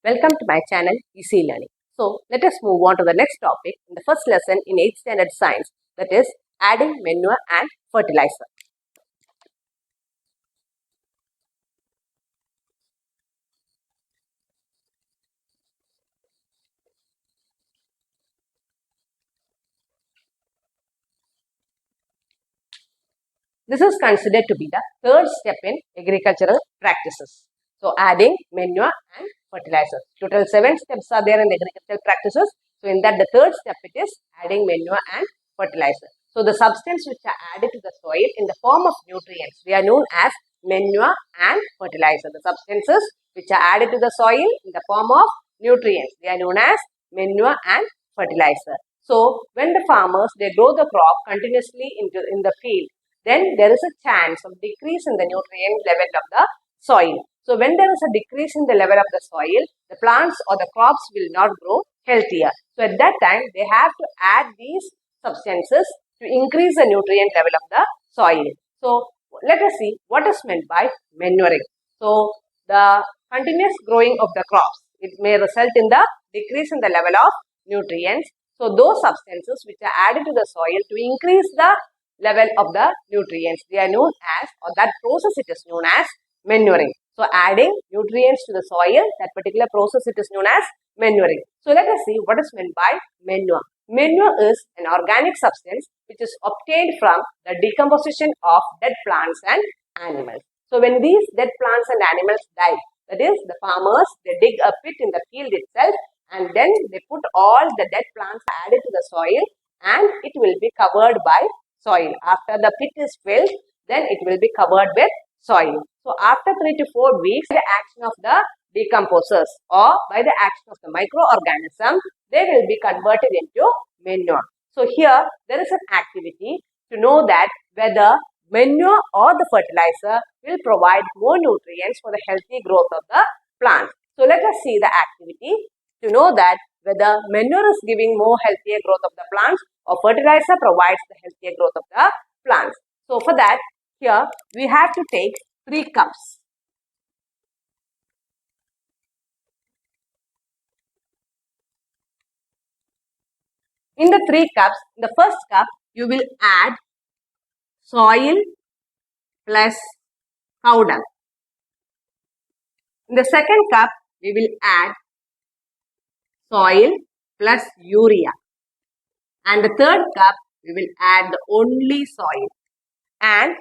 Welcome to my channel Easy Learning. So let us move on to the next topic in the first lesson in 8th standard science, that is adding manure and fertilizer. This is considered to be the third step in agricultural practices. So adding manure and fertilizer. Total 7 steps are there in the agricultural practices. So in that the third step it is adding manure and fertilizer. So the substance which are added to the soil in the form of nutrients, they are known as manure and fertilizer. The substances which are added to the soil in the form of nutrients, they are known as manure and fertilizer. So when the farmers, they grow the crop continuously in the field, then there is a chance of decrease in the nutrient level of the soil. So when there is a decrease in the level of the soil, the plants or the crops will not grow healthier. So at that time, they have to add these substances to increase the nutrient level of the soil. So let us see what is meant by manuring. So the continuous growing of the crops, it may result in the decrease in the level of nutrients. So those substances which are added to the soil to increase the level of the nutrients, they are known as, or that process it is known as manuring. So adding nutrients to the soil, that particular process it is known as manuring. So let us see what is meant by manure. Manure is an organic substance which is obtained from the decomposition of dead plants and animals. So when these dead plants and animals die, that is the farmers, they dig a pit in the field itself and then they put all the dead plants added to the soil and it will be covered by soil. After the pit is filled, then it will be covered with soil. So after 3 to 4 weeks, the action of the decomposers or by the action of the microorganism, they will be converted into manure. So here there is an activity to know that whether manure or the fertilizer will provide more nutrients for the healthy growth of the plant. So let us see the activity to know that whether manure is giving more healthier growth of the plants or fertilizer provides the healthier growth of the plants. So for that, here we have to take 3 cups. In the 3 cups, in the first cup, you will add soil plus cow dung. In the second cup, we will add soil plus urea. And the third cup, we will add the only soil. And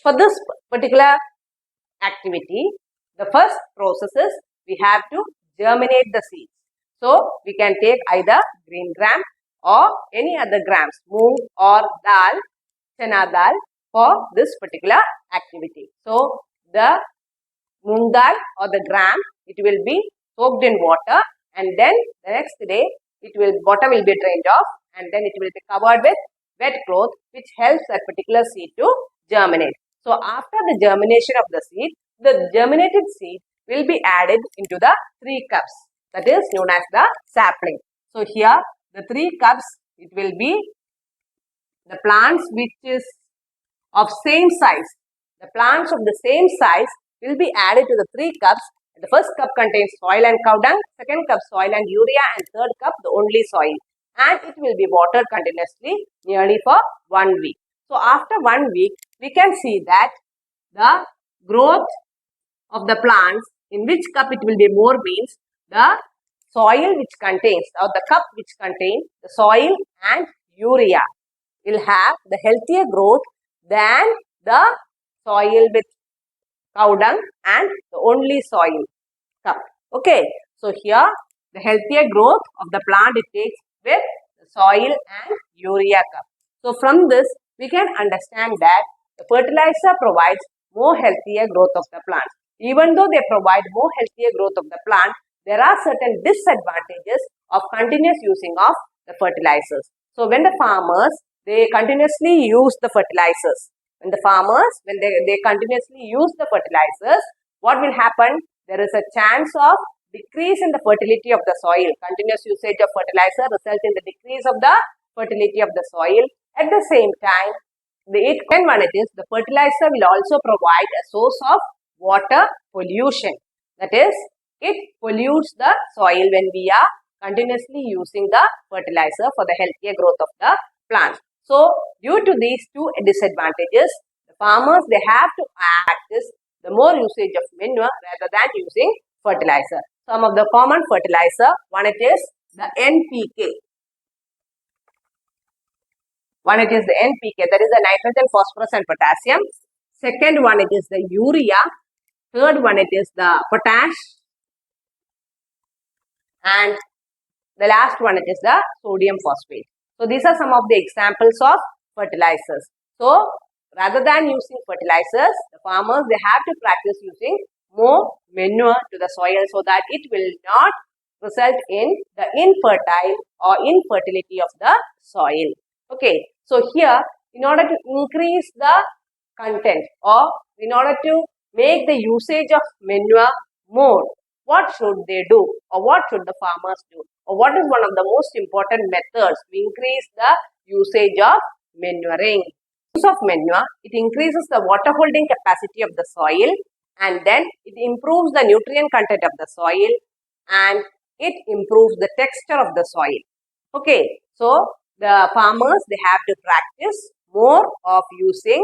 for this particular activity, the first process is we have to germinate the seeds. So we can take either green gram or any other grams, moong or dal, chana dal for this particular activity. So the moong dal or the gram, it will be soaked in water and then the next day water will be drained off and then it will be covered with wet cloth which helps that particular seed to germinate. So after the germination of the seed, the germinated seed will be added into the 3 cups, that is known as the sapling. So here the 3 cups, it will be the plants which is of same size. The plants of the same size will be added to the 3 cups. The first cup contains soil and cow dung, second cup soil and urea, and third cup the only soil. And it will be watered continuously nearly for 1 week. So after 1 week, we can see that the growth of the plants, in which cup it will be more means the soil which contains or the cup which contains the soil and urea will have the healthier growth than the soil with cow dung and the only soil cup. Okay, so here the healthier growth of the plant it takes with the soil and urea cup. So from this we can understand that the fertilizer provides more healthier growth of the plant. Even though they provide more healthier growth of the plant, there are certain disadvantages of continuous using of the fertilizers. So when the farmers, they continuously use the fertilizers, when they continuously use the fertilizers, what will happen? There is a chance of decrease in the fertility of the soil. Continuous usage of fertilizer results in the decrease of the fertility of the soil. At the same time, the fertilizer will also provide a source of water pollution. That is, it pollutes the soil when we are continuously using the fertilizer for the healthier growth of the plants. So, due to these two disadvantages, the farmers, they have to practice the more usage of manure rather than using fertilizer. Some of the common fertilizer, one it is the NPK. One it is the NPK, that is the nitrogen, phosphorus and potassium. Second one it is the urea. Third one it is the potash. And the last one it is the sodium phosphate. So these are some of the examples of fertilizers. So rather than using fertilizers, the farmers, they have to practice using more manure to the soil so that it will not result in the infertile or infertility of the soil. Okay, so here in order to increase the content or in order to make the usage of manure more, what should they do or what should the farmers do, or what is one of the most important methods to increase the usage of manuring? Use of manure, it increases the water holding capacity of the soil, and then it improves the nutrient content of the soil, and it improves the texture of the soil. Okay, so the farmers, they have to practice more of using,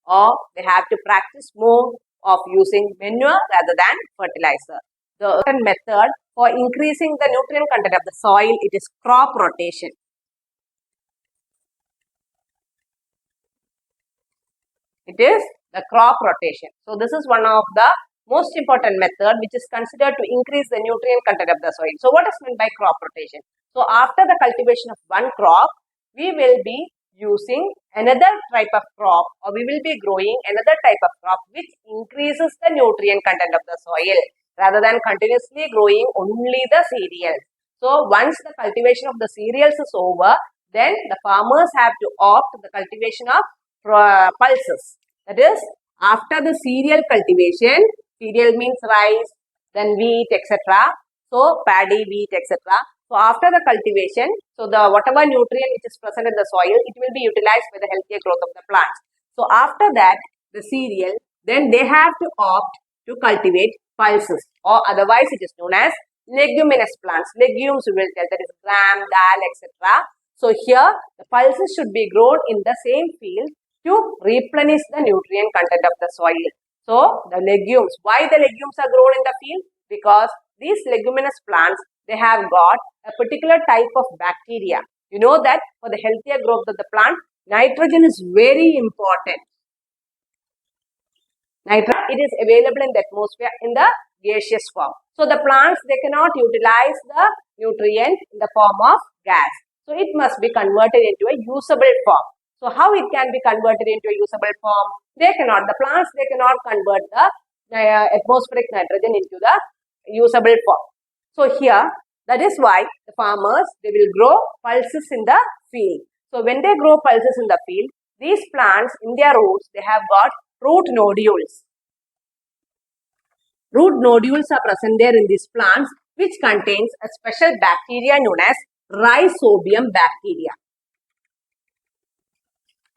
or they have to practice more of using manure rather than fertilizer. The method for increasing the nutrient content of the soil, it is crop rotation. It is the crop rotation. So this is one of the most important method which is considered to increase the nutrient content of the soil. So what is meant by crop rotation? So after the cultivation of one crop, we will be using another type of crop, or we will be growing another type of crop which increases the nutrient content of the soil rather than continuously growing only the cereals. So once the cultivation of the cereals is over, then the farmers have to opt the cultivation of pulses. That is, after the cereal cultivation, cereal means rice, then wheat, etc. So paddy, wheat, etc. So after the cultivation, so the whatever nutrient which is present in the soil, it will be utilized for the healthier growth of the plants. So after that, the cereal, then they have to opt to cultivate pulses, or otherwise it is known as leguminous plants. Legumes we will tell, that is gram, dal, etc. So here the pulses should be grown in the same field to replenish the nutrient content of the soil. So the legumes, why the legumes are grown in the field? Because these leguminous plants, they have got a particular type of bacteria. You know that for the healthier growth of the plant, nitrogen is very important. Nitrogen, it is available in the atmosphere in the gaseous form. So the plants, they cannot utilize the nutrient in the form of gas. So it must be converted into a usable form. So how it can be converted into a usable form? They cannot. The plants, they cannot convert the atmospheric nitrogen into the usable form. So here, that is why the farmers, they will grow pulses in the field. So when they grow pulses in the field, these plants, in their roots, they have got root nodules. Root nodules are present there in these plants, which contains a special bacteria known as rhizobium bacteria.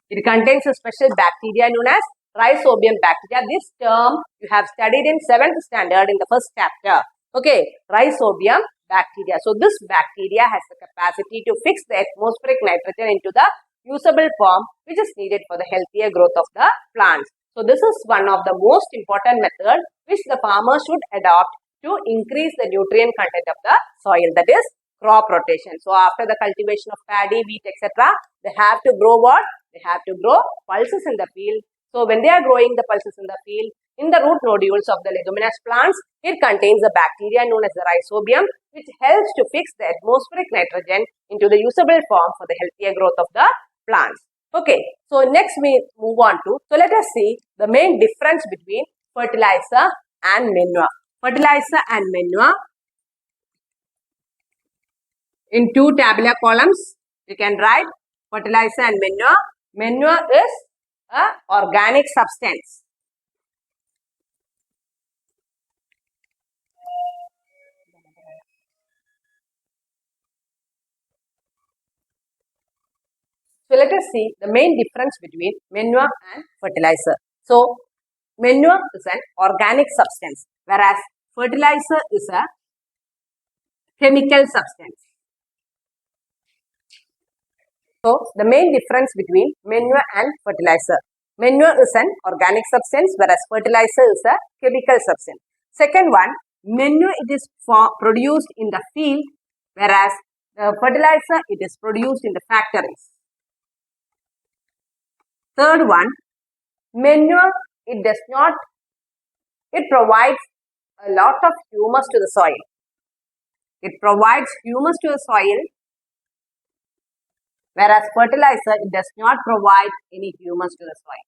It contains a special bacteria known as rhizobium bacteria. This term you have studied in 7th standard in the first chapter. Okay, rhizobium bacteria. So this bacteria has the capacity to fix the atmospheric nitrogen into the usable form which is needed for the healthier growth of the plants. So this is one of the most important method which the farmer should adopt to increase the nutrient content of the soil, that is crop rotation. So after the cultivation of paddy, wheat, etc., they have to grow what? They have to grow pulses in the field. So when they are growing the pulses in the field, in the root nodules of the leguminous plants, it contains a bacteria known as the rhizobium, which helps to fix the atmospheric nitrogen into the usable form for the healthier growth of the plants. Okay, so next we move on to, so let us see the main difference between fertilizer and manure. Fertilizer and manure, in two tabular columns, you can write fertilizer and manure. Manure is an organic substance. So let us see the main difference between manure and fertilizer. So manure is an organic substance, whereas fertilizer is a chemical substance. So, the main difference between manure and fertilizer. Manure is an organic substance, whereas fertilizer is a chemical substance. Second one, manure it is produced in the field, whereas the fertilizer it is produced in the factories. Third one, manure it provides a lot of humus to the soil. It provides humus to the soil, whereas fertilizer it does not provide any humus to the soil.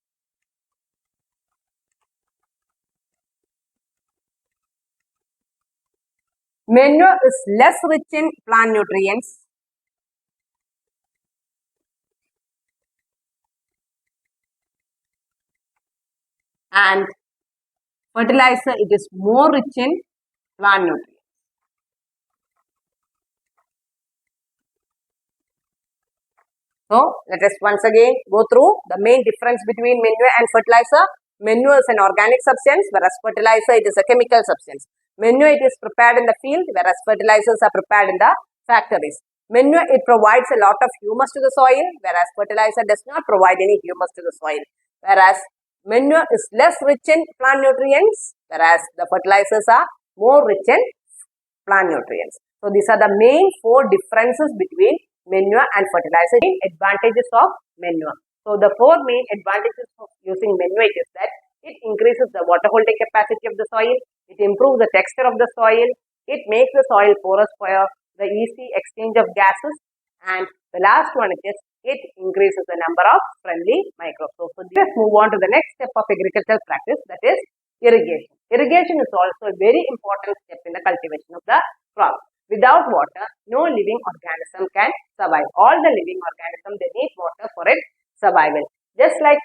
Manure is less rich in plant nutrients and fertilizer it is more rich in plant nutrients. So, let us once again go through the main difference between manure and fertilizer. Manure is an organic substance, whereas fertilizer it is a chemical substance. Manure it is prepared in the field, whereas fertilizers are prepared in the factories. Manure it provides a lot of humus to the soil, whereas fertilizer does not provide any humus to the soil. Whereas manure is less rich in plant nutrients, whereas the fertilizers are more rich in plant nutrients. So, these are the main four differences between manure and fertilizer. Advantages of manure. So, the four main advantages of using manure is that it increases the water holding capacity of the soil, it improves the texture of the soil, it makes the soil porous for the easy exchange of gases, and the last one is it increases the number of friendly microbes. So, let's move on to the next step of agricultural practice, that is irrigation. Irrigation is also a very important step in the cultivation of the crop. Without water, no living organism can survive. All the living organisms, they need water for its survival. Just like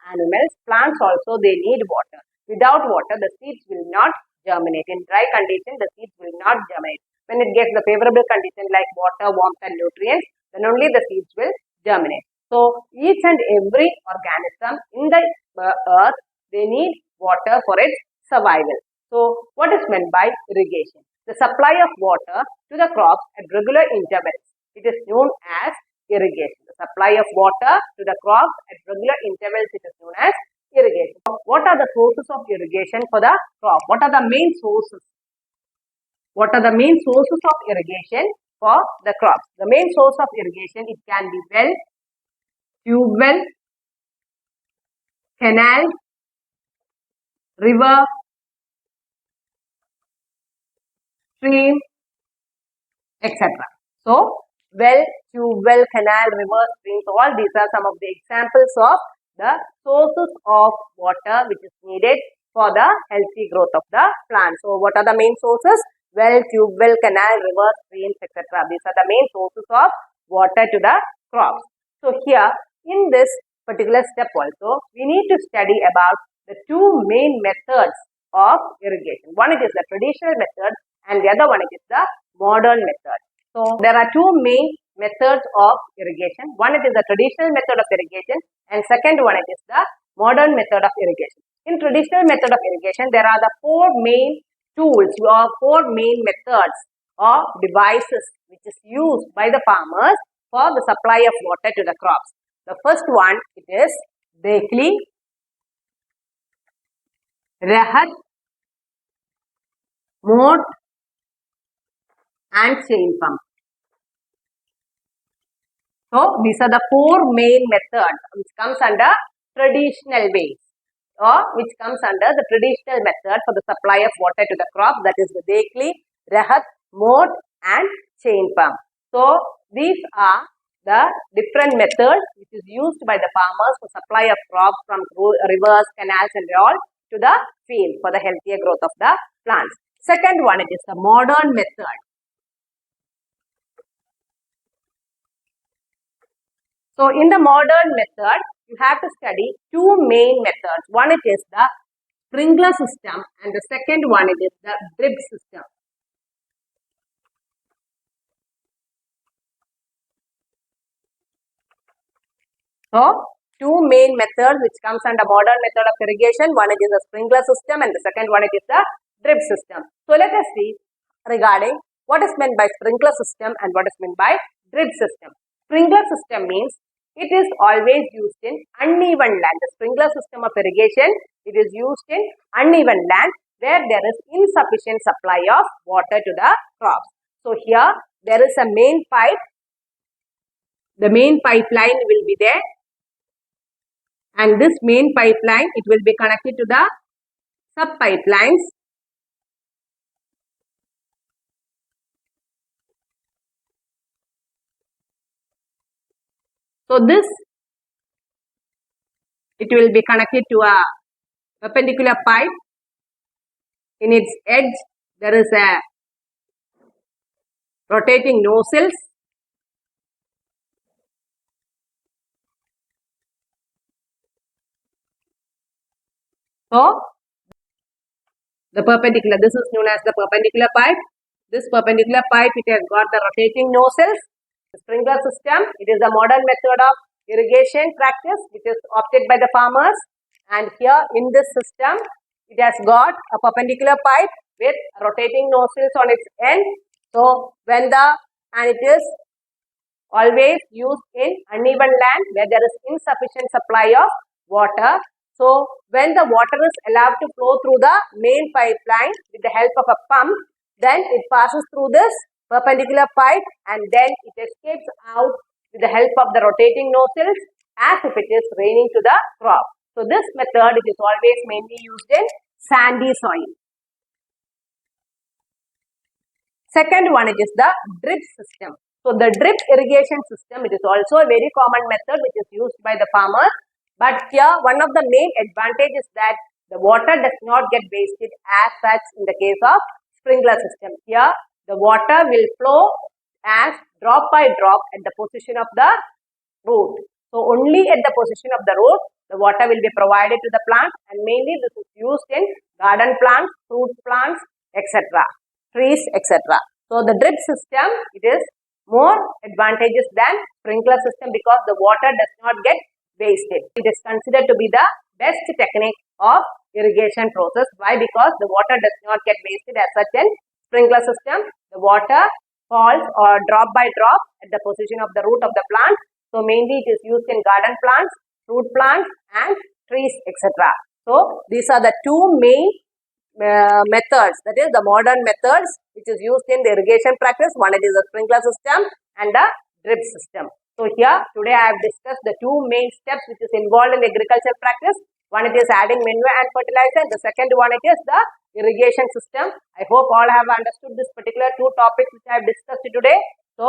animals, plants also, they need water. Without water, the seeds will not germinate. In dry condition, the seeds will not germinate. When it gets the favorable condition like water, warmth and nutrients, then only the seeds will germinate. So, each and every organism in the earth, they need water for its survival. So, what is meant by irrigation? The supply of water to the crops at regular intervals. It is known as irrigation. The supply of water to the crops at regular intervals, it is known as irrigation. What are the sources of irrigation for the crop? What are the main sources? What are the main sources of irrigation for the crops? The main source of irrigation, it can be well, tube well, canal, river, stream, etc. So, well, tube well, canal, river, streams, all these are some of the examples of the sources of water which is needed for the healthy growth of the plant. So, what are the main sources? Well, tube well, canal, river, streams, etc. These are the main sources of water to the crops. So, here in this particular step also, we need to study about the two main methods of irrigation. One, it is the traditional method, and the other one is the modern method. So, there are two main methods of irrigation. One, it is the traditional method of irrigation, and second one, it is the modern method of irrigation. In traditional method of irrigation, there are the four main tools or four main methods or devices which is used by the farmers for the supply of water to the crops. The first one, it is Dekli, Rahat, Mode and chain pump. So, these are the four main methods which comes under traditional ways or which comes under the traditional method for the supply of water to the crop, that is the Dekli, Rahat, Mode and chain pump. So, these are the different methods which is used by the farmers for supply of crops from rivers, canals and all to the field for the healthier growth of the plants. Second one, it is the modern method. So, in the modern method, you have to study two main methods. One, it is the sprinkler system and the second one, it is the drip system. So, two main methods which comes under modern method of irrigation. One, it is the sprinkler system and the second one, it is the drip system. So let us see regarding what is meant by sprinkler system and what is meant by drip system. Sprinkler system means it is always used in uneven land. The sprinkler system of irrigation, it is used in uneven land where there is insufficient supply of water to the crops. So here there is a main pipe. The main pipeline will be there, and this main pipeline, it will be connected to the sub pipelines. So this, it will be connected to a perpendicular pipe. In its edge, there is a rotating nozzles. So the perpendicular, this is known as the perpendicular pipe. This perpendicular pipe, it has got the rotating nozzles. The sprinkler system, it is a modern method of irrigation practice which is opted by the farmers. And here in this system, it has got a perpendicular pipe with rotating nozzles on its end. So and it is always used in uneven land where there is insufficient supply of water. So when the water is allowed to flow through the main pipeline with the help of a pump, then it passes through this perpendicular pipe and then it escapes out with the help of the rotating nozzles as if it is raining to the crop. So this method, it is always mainly used in sandy soil. Second one, it is the drip system. So the drip irrigation system, it is also a very common method which is used by the farmers. But here one of the main advantages is that the water does not get wasted as such in the case of sprinkler system. Here the water will flow as drop by drop at the position of the root. So only at the position of the root the water will be provided to the plant, and mainly this is used in garden plants, fruit plants, etc., trees, etc. So the drip system, it is more advantageous than sprinkler system because the water does not get wasted. It is considered to be the best technique of irrigation process. Why? Because the water does not get wasted as such in sprinkler system. The water falls or drop by drop at the position of the root of the plant. So mainly it is used in garden plants, fruit plants and trees, etc. So these are the two main methods, that is the modern methods which is used in the irrigation practice. One, it is the sprinkler system and the drip system. So here today I have discussed the two main steps which is involved in agricultural practice. One, it is adding manure and fertilizer. The second one, it is the irrigation system. I hope all have understood this particular two topics which I have discussed today. So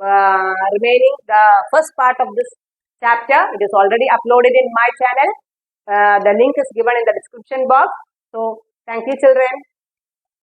remaining the first part of this chapter, it is already uploaded in my channel. The link is given in the description box. So thank you children.